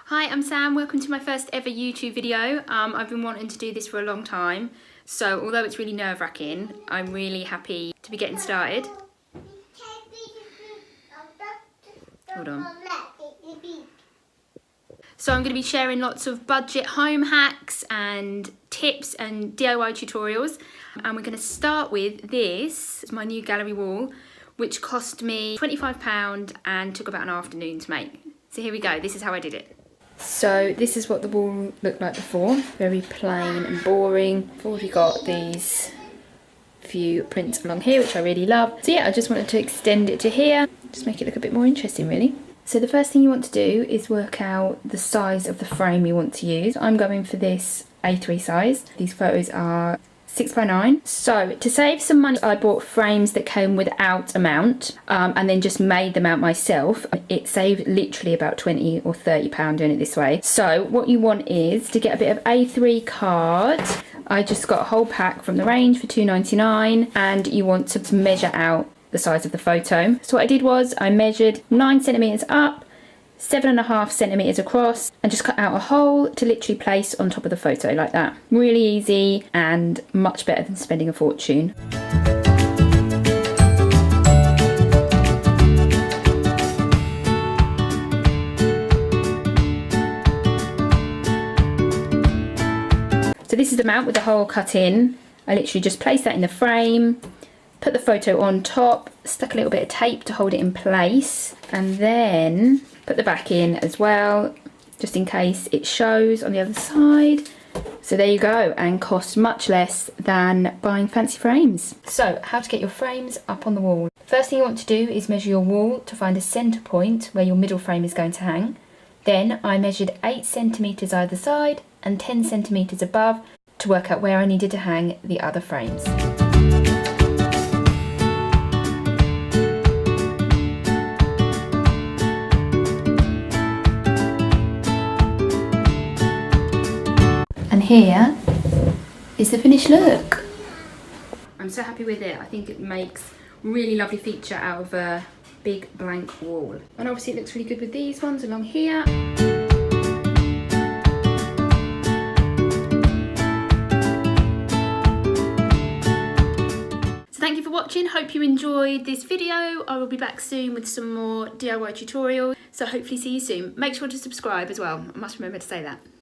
Hi, I'm Sam. Welcome to my first ever YouTube video. I've been wanting to do this for a long time, so although it's really nerve-wracking, I'm really happy to be getting started. Hold on. So I'm going to be sharing lots of budget home hacks and tips and DIY tutorials, and we're going to start with this. It's my new gallery wall, which cost me £25 and took about an afternoon to make. So here we go. This is how I did it. So this is what the wall looked like before, very plain and boring. I've already got these few prints along here, which I really love. So yeah, I just wanted to extend it to here, just make it look a bit more interesting really. So the first thing you want to do is work out the size of the frame you want to use. I'm going for this A3 size. These photos are 6x9. So to save some money, I bought frames that came without a mount and then just made the mount myself. It saved literally about £20 or £30 doing it this way. So what you want is to get a bit of A3 card. I just got a whole pack from the range for £2.99, and you want to measure out the size of the photo. So what I did was I measured 9 centimeters up, 7.5 centimeters across, and just cut out a hole to literally place on top of the photo like that. Really easy and much better than spending a fortune. So this is the mount with the hole cut in. I literally just placed that in the frame, put the photo on top, stuck a little bit of tape to hold it in place, and then put the back in as well, just in case it shows on the other side. So there you go, and cost much less than buying fancy frames. So how to get your frames up on the wall. First thing you want to do is measure your wall to find a centre point where your middle frame is going to hang. Then I measured 8 centimeters either side and 10 centimeters above to work out where I needed to hang the other frames. And here is the finished look. I'm so happy with it. I think it makes a really lovely feature out of a big blank wall. And obviously it looks really good with these ones along here. So thank you for watching. Hope you enjoyed this video. I will be back soon with some more DIY tutorials. So hopefully see you soon. Make sure to subscribe as well. I must remember to say that.